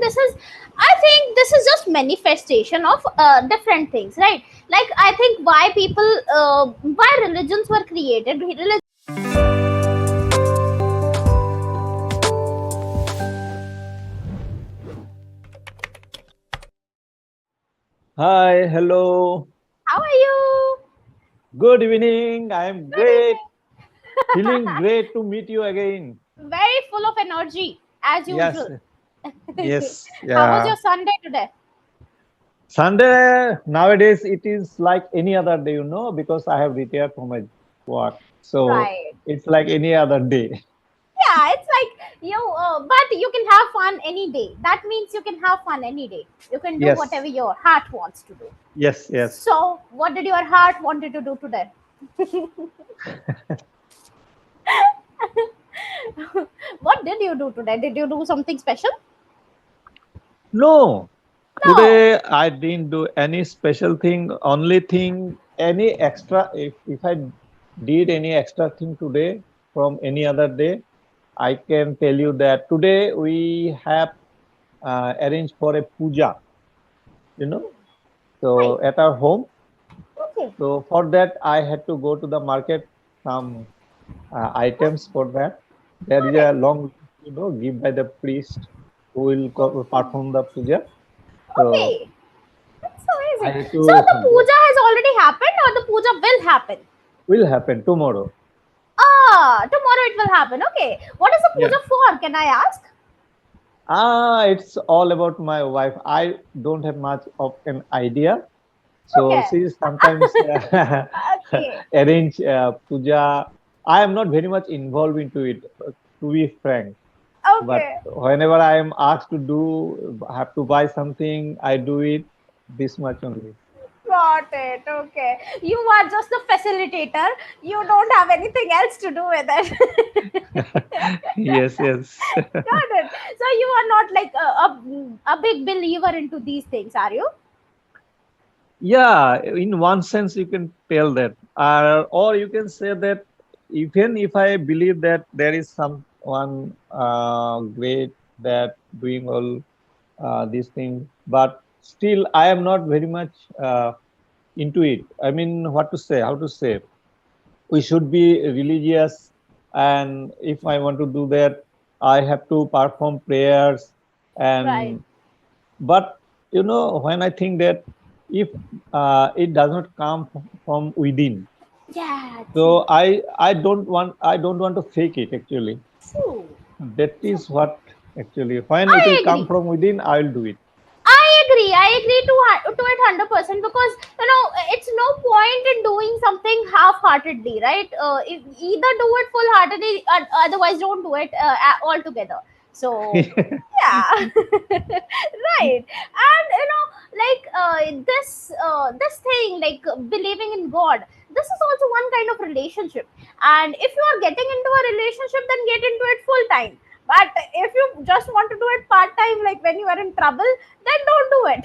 think this is just manifestation of different things, right? Like I think why religions were created. Hi, hello. How are you? Good evening. I am Good great. evening. Feeling great to meet you again. Very full of energy as Yes, usual. yes, How was yeah. your Sunday today? Sunday nowadays it is like any other day, because I have retired from my work. So Right. it's like any other day. Yeah, it's like but you can have fun any day. That means you can have fun any day. You can do Yes, whatever your heart wants to do. yes, yes. So, what did your heart wanted to do today? What did you do today? Did you do something special? No, No. today I didn't do any special thing. Only thing, any extra, if I did any extra thing today from any other day, I can tell you that today we have arranged for a puja, you know, Right. so at our home. Okay. So for that, I had to go to the market, some items for that. There is a Correct. long, give by the priest who will perform the puja. So Okay. That's so I amazing. had So to the go. puja has already happened or the puja will happen? Will happen tomorrow. Tomorrow it will happen. Okay. What is the Yeah. puja for? Can I ask? It's all about my wife. I don't have much of an idea. So Okay. she sometimes Okay. arrange puja. I am not very much involved into it, to be frank. But Okay. whenever I am asked to do, have to buy something, I do it this much only. Got it. Okay. You are just the facilitator. You don't have anything else to do with it. Yes, yes. Got it. So you are not like a big believer into these things, are you? Yeah, in one sense, you can tell that. Or you can say that even if I believe that there is someone great that doing all these things, but still I am not very much into it. I mean, what to say, how to say. We should be religious, and if I want to do that, I have to perform prayers. Right. And but when I think that if it does not come from within, Yeah, so true. I don't want to fake it actually. True. That is what actually, when it will I come agree. from within, I'll do it. I agree to it 100% because it's no point in doing something half-heartedly, right? Either do it full-heartedly, otherwise don't do it altogether. So yeah, right. And this thing like believing in God. This is also one kind of relationship. And if you are getting into a relationship, then get into it full time. But if you just want to do it part time, like when you are in trouble, then don't do it.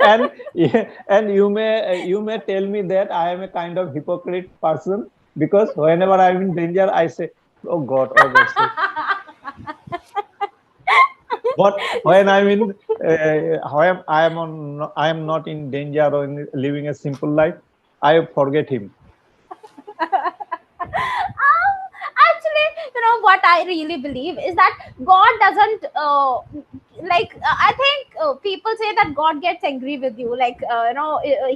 And yeah, and you may tell me that I am a kind of hypocrite person, because whenever I'm in danger, I say, oh God, save. But when I'm in, I am not in danger or living a simple life, I forget him. Actually, what I really believe is that God doesn't I think people say that God gets angry with you, like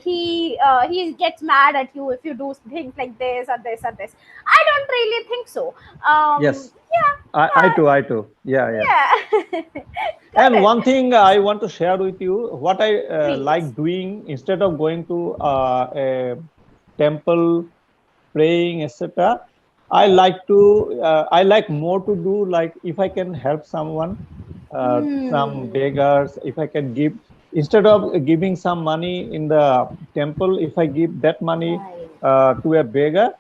he gets mad at you if you do things like this or this or this. I don't really think so. Yes, Yeah. I too. Yeah, yeah. Yeah. And Correct. one thing I want to share with you, what I Please. like doing instead of going to a temple, praying, etc. Right. I like more to do, like if I can help someone, some Hmm. beggars, if I can give, instead of giving some money in the temple, if I give that money Right. to a beggar,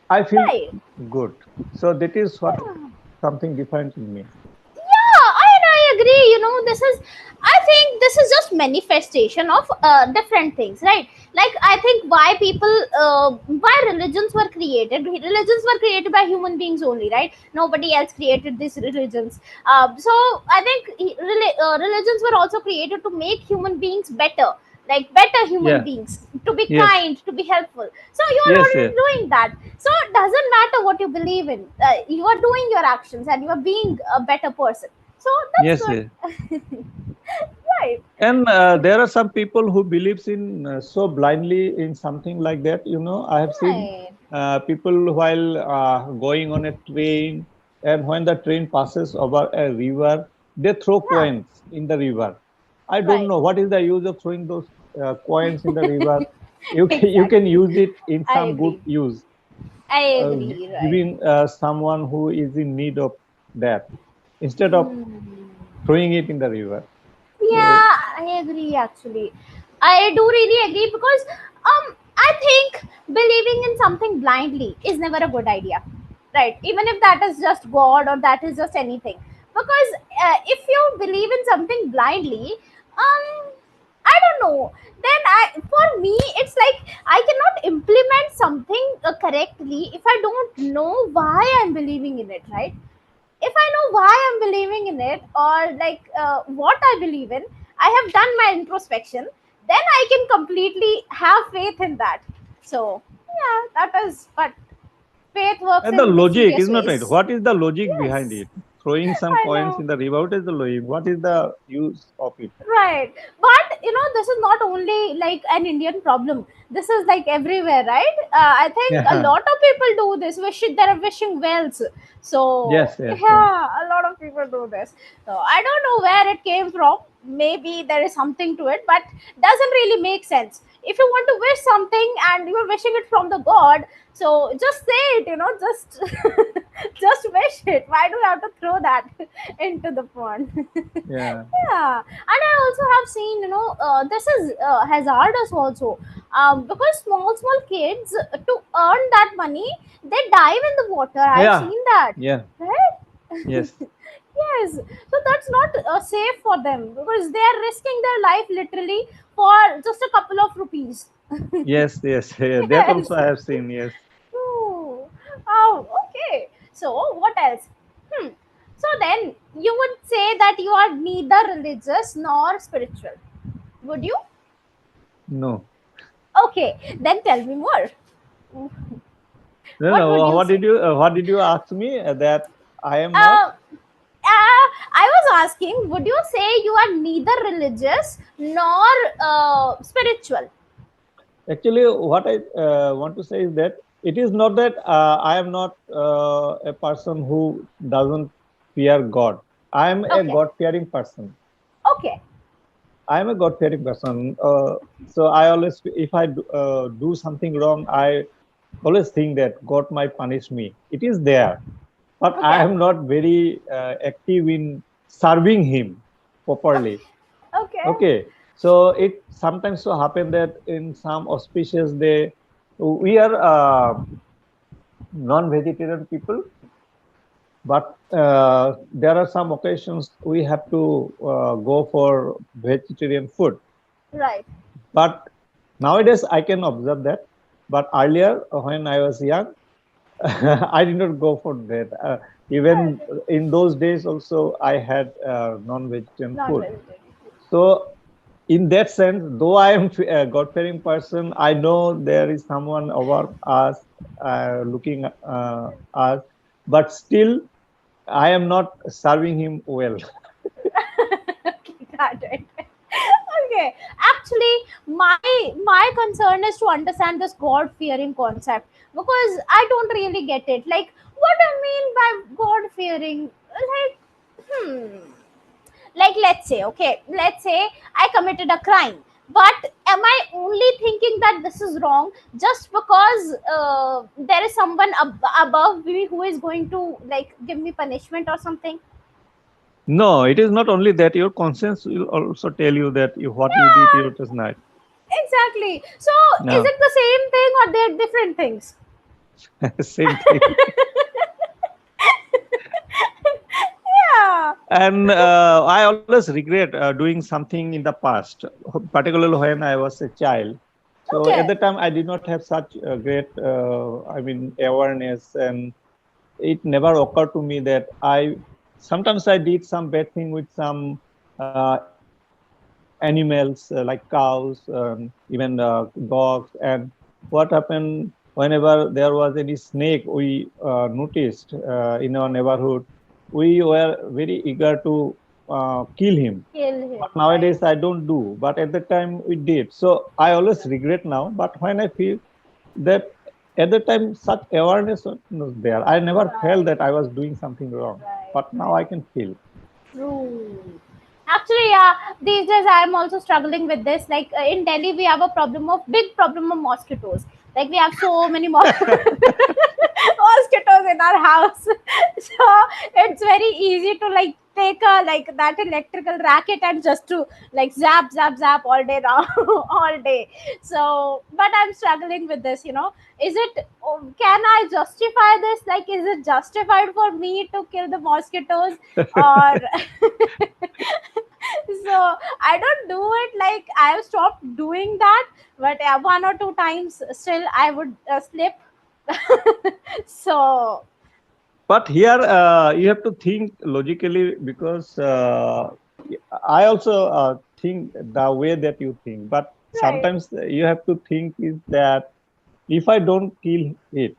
I feel Right. good. So that is what Yeah. something different in me. Yeah, I agree. This is, I think this is just manifestation of different things, right? Like, I think why people, why religions were created. Religions were created by human beings only, right? Nobody else created these religions. So I think religions were also created to make human beings better, like better human Yeah. beings, to be Yes. kind, to be helpful. So you are Yes. already Yes. doing that. So it doesn't matter what you believe in. You are doing your actions and you are being a better person. So that's Yes. good. Yes. Right. And there are some people who believes in so blindly in something like that. I have seen Right. people while going on a train, and when the train passes over a river, they throw Yeah. coins in the river. I don't Right. know what is the use of throwing those coins in the river. You can Exactly. use it in I some good agree. use, I uh, agree. Right. giving someone who is in need of that, instead of Hmm. throwing it in the river. So Yeah, I agree actually. I do really agree because I think believing in something blindly is never a good idea. Right? Even if that is just God or that is just anything. Because if you believe in something blindly, I don't know. Then for me, it's like I cannot implement something correctly if I don't know why I'm believing in it, right? If I know why I'm believing in it, or like what I believe in, I have done my introspection, then I can completely have faith in that. So, yeah, that is, but faith works and the in logic is mysterious not right. ways. What is the logic behind Yes, it? Throwing some I coins know. in the river. What is the logic? What is the use of it? Right. But this is not only like an Indian problem. This is like everywhere, right? I think a Yeah. lot of people do this. They're wishing wells. So Yes. Yes. Yes. yeah, a lot of people do this. So I don't know where it came from. Maybe there is something to it, but doesn't really make sense. If you want to wish something and you're wishing it from the God, so just say it. Just just wish it. Why do you have to throw that into the pond? Yeah. Yeah, and I also have seen, this is hazardous also, because small kids, to earn that money, they dive in the water. I've Yeah. seen that, Yeah. right? Yes. Yes, so that's not safe for them because they are risking their life literally for just a couple of rupees. Yes. Yes. Yeah, that Yes. also I have seen. Yes. Oh, oh, okay. So what else? Hmm. So then you would say that you are neither religious nor spiritual. Would you? No. Okay, then tell me more. No. What would No. you What say? did you? What did you ask me? That I am not. Uh, I was asking, would you say you are neither religious nor spiritual? Actually, what I want to say is that it is not that I am not a person who doesn't fear God. I am a Okay, God-fearing person. okay, I am a God-fearing person. So I always, if I do something wrong, I always think that God might punish me. It is there, but I okay, am not very active in serving Him properly. okay, Okay, so it sometimes so happen that in some auspicious day, we are non-vegetarian people, but there are some occasions we have to go for vegetarian food. right, But nowadays I can observe that. But earlier, when I was young, I did not go for that. Even okay, in those days, also I had non-vegetarian non food. vegetarian. So in that sense, though I am a God-fearing person, I know there is someone over us, looking us, but still I am not serving him well. Got it. Okay, actually, my concern is to understand this God fearing concept because I don't really get it. Like, what do you mean by God fearing? Like, like let's say I committed a crime, but am I only thinking that this is wrong just because there is someone above me who is going to like give me punishment or something? No, it is not only that. Your conscience will also tell you that what you did Yeah, here last night. exactly. So is No, it the same thing or they're different things? same thing. And I always regret doing something in the past, particularly when I was a child. So at Okay. the time, I did not have such a great, I mean, awareness, and it never occurred to me that I sometimes I did some bad thing with some animals like cows, even dogs. And what happened whenever there was any snake we noticed in our neighborhood, we were very eager to kill him. Kill But him, right? nowadays I don't do. But at the time we did. So I always regret now. But when I feel that at the time such awareness was there, I never felt Right, that I was doing something wrong. right, But now right. I can feel. True. Actually, yeah, these days I'm also struggling with this. Like in Delhi, we have a big problem of mosquitoes. Like we have so many mosquitoes in our house. So it's very easy to like take a like that electrical racket and just to like zap zap zap all day now, all day. So but I'm struggling with this, is it, can I justify this, like is it justified for me to kill the mosquitoes, or so I don't do it, like I have stopped doing that, but one or two times still I would slip. So But here you have to think logically, because I also think the way that you think. But right. sometimes you have to think is that if I don't kill it,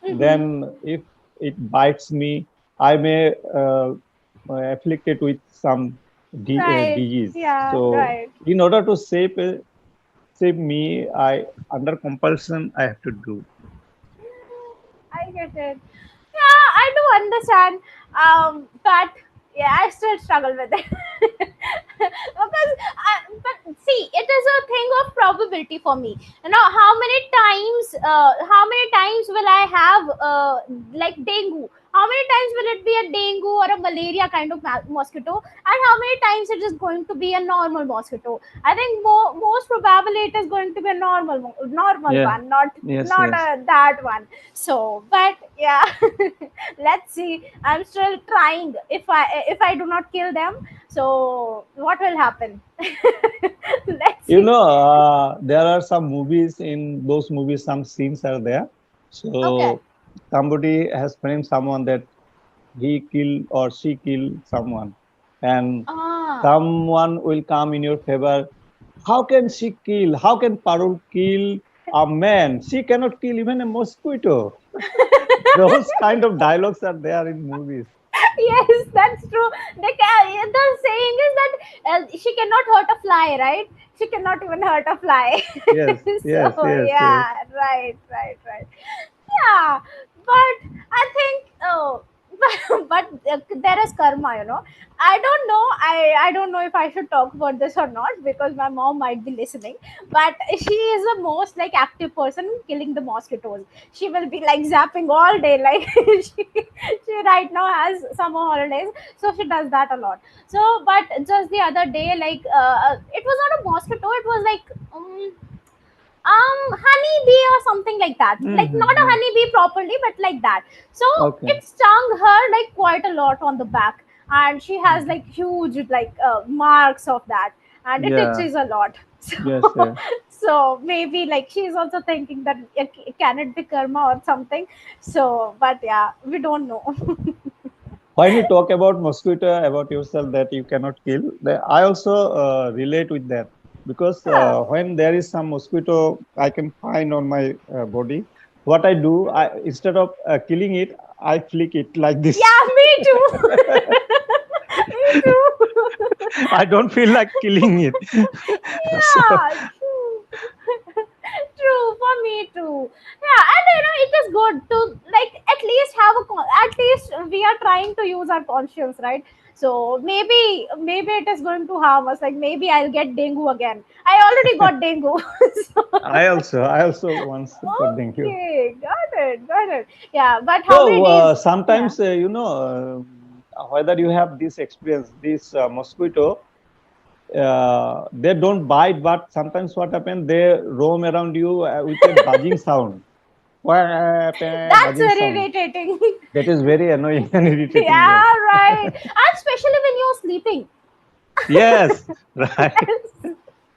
Hmm. then if it bites me, I may afflict it with some Right. disease. Yeah, So right. in order to save me, I under compulsion I have to do. I get it. Yeah, I do understand. But yeah, I still struggle with it. Because but see, it is a thing of probability for me. How many times will I have like dengue? How many times will it be a dengue or a malaria kind of mosquito? And how many times it is going to be a normal mosquito? I think most probably it is going to be a normal Yeah. one, not Yes. not Yes. that one. So but yeah, let's see, I'm still trying. If I do not kill them, so what will happen? Let's You see. know, there are some movies. In those movies, some scenes are there. Okay. So somebody has framed someone that he killed or she killed someone, and Ah. someone will come in your favor. How can she kill? How can Parul kill a man? She cannot kill even a mosquito. Those kind of dialogues are there in movies. Yes, that's true. The saying is that she cannot hurt a fly, right? She cannot even hurt a fly. Yes, yes, So yes, yes. yeah, right, right, right. Yeah, but I think, but there is karma, I don't know if I should talk about this or not, because my mom might be listening. But she is the most like active person killing the mosquitoes. She will be like zapping all day, like she right now has summer holidays, so she does that a lot. So but just the other day, like it was not a mosquito, it was like honeybee or something like that, like not a Mm-hmm. honeybee properly, but like that. So Okay. it stung her like quite a lot on the back, and she has Mhm. like huge like marks of that, and it Yeah. itches a lot. Yes. So so maybe like she's also thinking that can it be karma or something. So but yeah, we don't know. When you talk about mosquito, about yourself that you cannot kill, I also relate with that, because Yeah. when there is some mosquito I can find on my body, what I do, I instead of killing it, I flick it like this. Yeah, me too. Me too. I don't feel like killing it. So, Yeah, true. True for me too. Yeah, and it is good to like at least have at least we are trying to use our conscience, right? So maybe it is going to harm us. Like maybe I'll get dengue again. I already got dengue. So I also once got dengue. okay, got it. Yeah, but how many So days? Yeah. sometimes whether you have this experience, this mosquito, they don't bite, but sometimes what happens, they roam around you with a buzzing sound. That's buzzing very sound. irritating. That is very annoying and irritating. Yes. Yeah, right. And especially when you're sleeping. Yes. Right.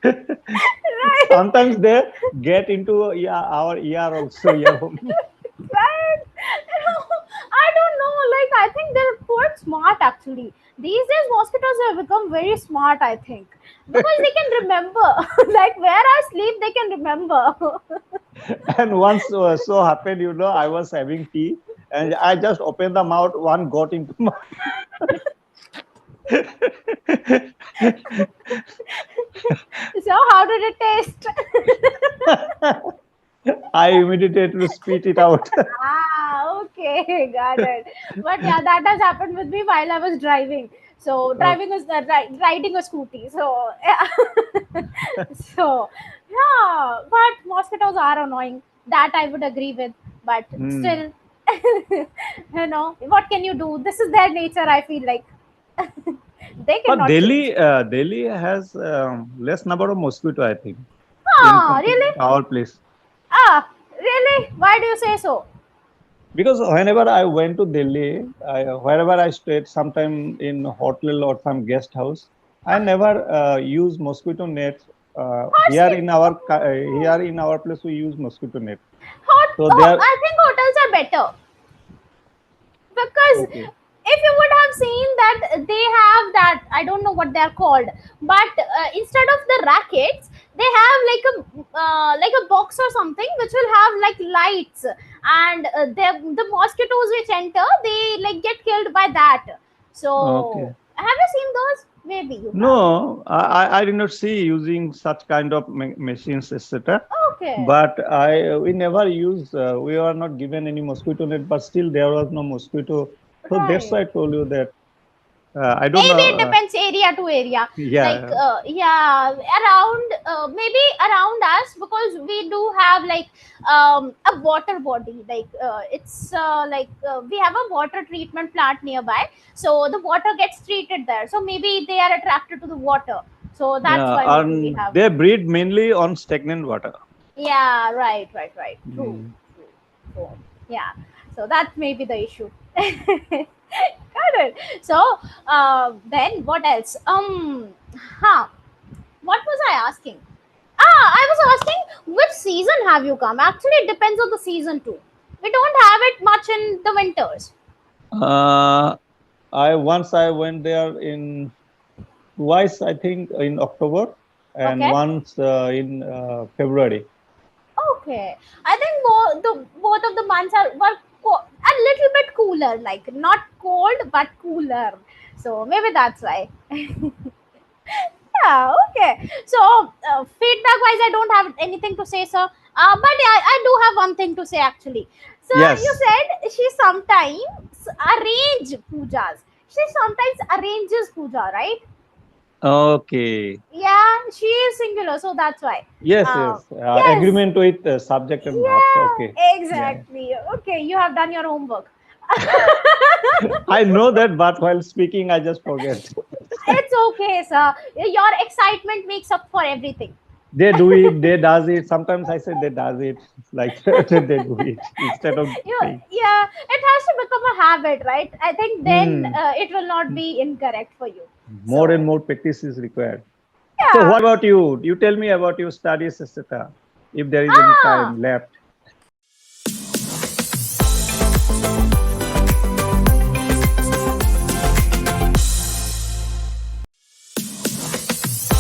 Right. Sometimes they get into our ear also. Earhole. Right. I don't know. Like, I think they're quite smart actually. These days, mosquitoes have become very smart, I think. Because they can remember. Like, where I sleep, they can remember. And once so happened, I was having tea and I just opened the mouth. One got into my. So, how did it taste? I immediately spit it out. Ah, okay, got it. But yeah, that has happened with me while I was driving. So Uh, driving is riding a scooty. So yeah. So yeah, but mosquitoes are annoying. That I would agree with. But hmm. still, what can you do? This is their nature. I feel like they But cannot change. Delhi has less number of mosquito, I think, in Ah, compared really? to our place. Ah, really? Why do you say so? Because whenever I went to Delhi, wherever I stayed, sometime in hotel or some guest house, I never use mosquito net. Hot Here in our place, we use mosquito net. Hot. So Oh, there, I think hotels are better. Because okay, if you would have seen that they have that, I don't know what they're called, but instead of the rackets they have like a box or something which will have like lights, and the mosquitoes which enter they like get killed by that. So okay. have you seen those? Maybe you have. No, I did not see using such kind of machines, etc. Okay. But we never use. We are not given any mosquito net, but still there was no mosquito. So that's why Right. I told you that. I don't Maybe know. it depends area to area. Like Yeah. yeah, around maybe around us, because we do have like a water body, like it's we have a water treatment plant nearby, so the water gets treated there, so maybe they are attracted to the water, so that's Yeah, why maybe we and have. they breed mainly on stagnant water. Yeah, right, right, right, true, Mm. true. So yeah, so that may be the issue. Got it. So then what else? Huh, what was I asking? Ah, I was asking which season have you come? Actually, it depends on the season too. We don't have it much in the winters. Uh, I went there in twice, I think, in October, and Okay. once in February. Okay. I think both of the months were a little bit cooler, like not cold but cooler. So maybe that's why. Yeah, okay. So, feedback wise, I don't have anything to say, sir. But yeah, I do have one thing to say actually. So, you Yes. said she sometimes arranges puja, right? Okay. Yeah, she is singular, so that's why. Yes, Uh, yes. yes, Agreement with subject and verbs. Okay. yeah, Yeah. exactly. Okay, you have done your homework. I know that, but while speaking, I just forget. It's okay, sir. Your excitement makes up for everything. They do it, they does it. Sometimes I say they does it. Like they do it instead of saying. Yeah, it has to become a habit, right? I think then Hmm. it will not be incorrect for you. More and So more practice is required. So yeah. what about you? You tell me about your studies, etc. If there is any Ah, time left.